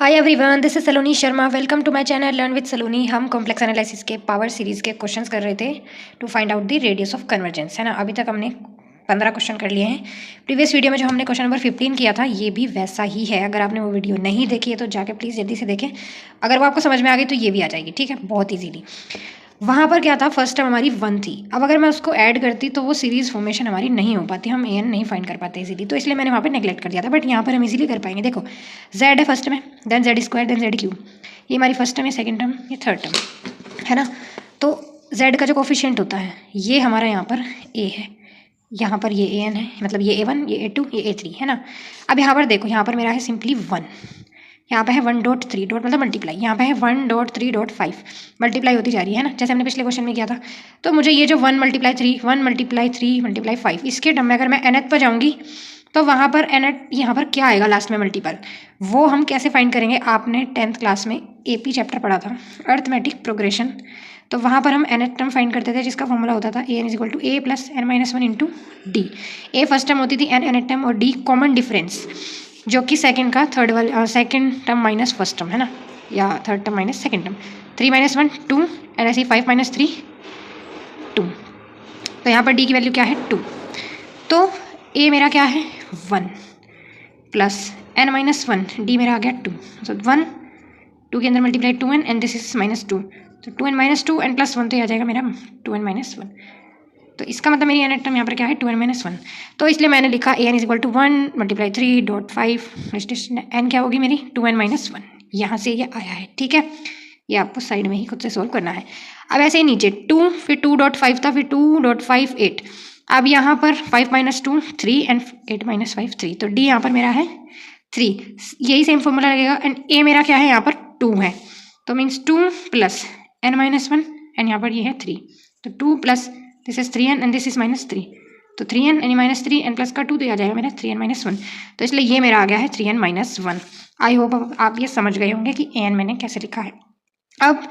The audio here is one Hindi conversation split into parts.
Hi everyone, this is Saloni Sharma. Welcome to my channel learn with Saloni. हम कॉम्प्लेक्स एनालिसिस के पावर सीरीज़ के क्वेश्चंस कर रहे थे to find out the radius of convergence, है ना। अभी तक हमने 15 क्वेश्चन कर लिए हैं। प्रीवियस वीडियो में जो हमने क्वेश्चन नंबर 15 किया था ये भी वैसा ही है। अगर आपने वो वीडियो नहीं देखी है तो जाके प्लीज़ जल्दी से देखें। अगर वो आपको समझ में आ गई तो ये भी आ जाएगी, ठीक है, बहुत ईजीली। वहाँ पर क्या था, फर्स्ट टर्म हमारी 1 थी। अब अगर मैं उसको ऐड करती तो वो सीरीज़ फॉर्मेशन हमारी नहीं हो पाती, हम an नहीं फाइंड कर पाते इजीली, तो इसलिए मैंने वहाँ पे नेगलेक्ट कर दिया था। बट यहाँ पर हम इजीली कर पाएंगे। देखो z है फर्स्ट में, then z square, then z cube. ये हमारी फर्स्ट टर्म है, सेकेंड टर्म, ये थर्ड टर्म, है ना। तो z का जो कोफिशिएंट होता है ये हमारा यहाँ पर a है, यहाँ पर ये an है, मतलब ये a1, ये a2, ये a3, है ना। अब यहाँ पर देखो, यहाँ पर मेरा है सिंपली 1, यहाँ पे है 1.3 डॉट मतलब मल्टीप्लाई, यहाँ पे है 1.3.5 मल्टीप्लाई होती जा रही है ना, जैसे हमने पिछले क्वेश्चन में किया था। तो मुझे ये जो 1 × 3, 1 × 3 × 5, इसके टर्म में अगर मैं nth पर जाऊँगी तो वहाँ पर nth यहाँ पर क्या आएगा लास्ट में मल्टीपल, वो हम कैसे फाइंड करेंगे। आपने 10th क्लास में AP चैप्टर पढ़ा था, अर्थमेटिक प्रोग्रेशन। तो वहाँ पर हम nth टर्म फाइंड करते थे जिसका फॉर्मूला होता था an = a + n - 1 × d। a first term होती थी, n nth टर्म, और d कॉमन डिफरेंस जो कि सेकंड का थर्ड वाला second term minus first term, है ना, या third term minus second term. 3 - 1 2, and ऐसे 5 - 3 2। तो यहाँ पर d की वैल्यू क्या है 2। तो a मेरा क्या है 1 प्लस n - 1, d मेरा आ गया 2। सो 1 2 के अंदर multiply 2n, and this is -2, तो 2n - 2 n + 1, तो ये आ जाएगा मेरा 2n - 1। तो इसका मतलब मेरी nth टर्म यहाँ पर क्या है 2n - 1। तो इसलिए मैंने लिखा an = 1 × 3.5, n क्या होगी मेरी 2n - 1। यहाँ से ये आया है, ठीक है। ये आपको साइड में ही खुद से सोल्व करना है। अब ऐसे ही नीचे 2, फिर 2.5 था, फिर 2.5 8। अब यहाँ पर 5 - 2 3, एंड 8 - 5 3, तो d यहाँ पर मेरा है 3। यही सेम फॉर्मूला लगेगा। एंड a मेरा क्या है यहाँ पर 2 है, तो मीन्स 2 + n - 1, एंड यहाँ पर ये है 3, तो 2 + this is 3n and this is -3, तो 3n n - 3 n + का 2, तो आ जाएगा मेरा 3n - 1। तो इसलिए ये मेरा आ गया है 3n - 1। आई होप आप ये समझ गए होंगे कि an मैंने कैसे लिखा है। अब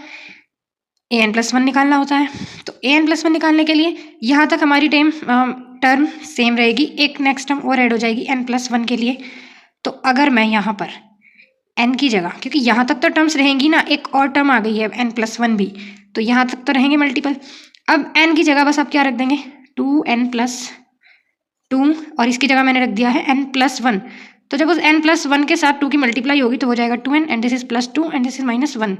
an + 1 निकालना होता है, तो an + 1 निकालने के लिए यहाँ तक हमारी टर्म सेम रहेगी, एक नेक्स्ट टर्म और ऐड हो जाएगी n + 1 के लिए। तो अगर मैं यहाँ पर n की जगह, क्योंकि यहाँ तक तो टर्म्स रहेंगी ना, एक और टर्म आ गई है n + 1 भी, तो यहाँ तक तो रहेंगे मल्टीपल। अब n की जगह बस आप क्या रख देंगे 2n + 2, और इसकी जगह मैंने रख दिया है n + 1। तो जब उस n + 1 के साथ 2 की मल्टीप्लाई होगी तो हो जाएगा 2n, and this is +2, and this is -1।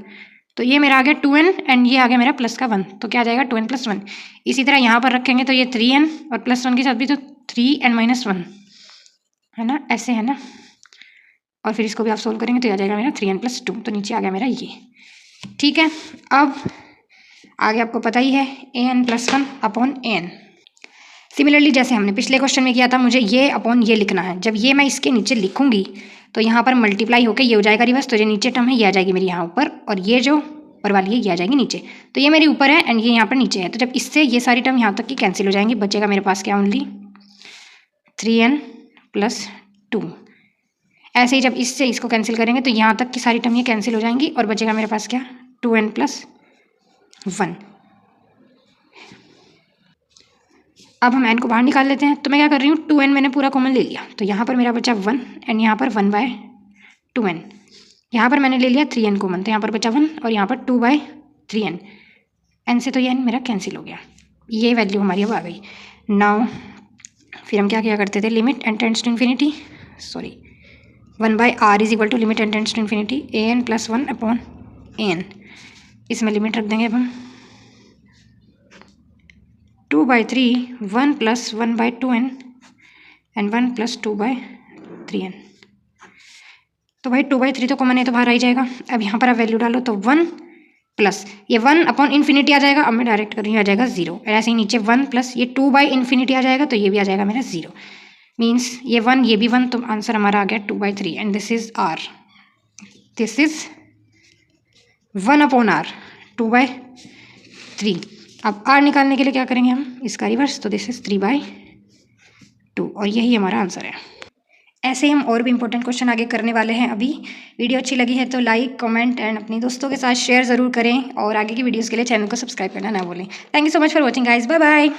तो ये मेरा आ गया 2n, एंड ये आ गया मेरा प्लस का 1, तो क्या आ जाएगा 2n + 1। इसी तरह यहाँ पर रखेंगे तो ये 3n, और +1 के साथ भी तो 3n - 1, है ना, ऐसे है ना। और फिर इसको भी आप सोल्व करेंगे तो आ जाएगा मेरा 3n + 2, तो नीचे आ गया मेरा ये, ठीक है। अब आगे आपको पता ही है an + 1 अपॉन an। सिमिलरली जैसे हमने पिछले क्वेश्चन में किया था, मुझे ये अपॉन ये लिखना है। जब ये मैं इसके नीचे लिखूंगी तो यहाँ पर मल्टीप्लाई होकर ये हो जाएगा रिवर्स, तो ये नीचे टर्म है ये आ जाएगी मेरी यहाँ ऊपर, और ये जो ऊपर वाली है ये आ जाएगी नीचे। तो ये मेरी ऊपर है एंड ये यहाँ पर नीचे है, तो जब इससे ये सारी टर्म यहाँ तक की कैंसिल हो जाएंगी, बचेगा मेरे पास क्या ओनली 3n + 2। ऐसे ही जब इससे इसको कैंसिल करेंगे तो यहाँ तक की सारी टर्म ये कैंसिल हो जाएंगी, और बचेगा मेरे पास क्या 2n + 1। अब हम n को बाहर निकाल लेते हैं। तो मैं क्या कर रही हूँ 2n मैंने पूरा कॉमन ले लिया, तो यहाँ पर मेरा बचा 1, एंड यहाँ पर 1/2n। यहाँ पर मैंने ले लिया 3n कॉमन, तो यहाँ पर बचा 1, और यहाँ पर 2/3n। n से तो ये n मेरा कैंसिल हो गया, ये वैल्यू हमारी अब आ गई। नाउ फिर हम क्या किया करते थे, limit n tends to infinity, 1/r = limit n tends to infinity an + 1 upon an। इसमें लिमिट रख देंगे अब हम 2/3, 1 + 1/2n, एंड 1 + 2/3n। तो भाई 2/3 तो कॉमन है, तो बाहर आ ही जाएगा। अब यहाँ पर आप वैल्यू डालो तो 1 प्लस ये 1 अपॉन इन्फिनिटी आ जाएगा, अब मैं डायरेक्ट कर रही हूँ, आ जाएगा 0। ऐसे ही नीचे 1 प्लस ये 2/∞ आ जाएगा, तो ये भी आ जाएगा मेरा 0। मीन्स ये 1 ये भी 1, तो आंसर हमारा आ गया 2/3, and this is r, this is 1/r 2/3। अब r निकालने के लिए क्या करेंगे हम, इसका रिवर्स, तो दिस इज 3/2, और यही हमारा आंसर है। ऐसे ही हम और भी इंपॉर्टेंट क्वेश्चन आगे करने वाले हैं। अभी वीडियो अच्छी लगी है तो लाइक कमेंट एंड अपने दोस्तों के साथ शेयर ज़रूर करें, और आगे की वीडियोस के लिए चैनल को सब्सक्राइब करना ना भूलें। Thank you so much for watching guys, bye bye.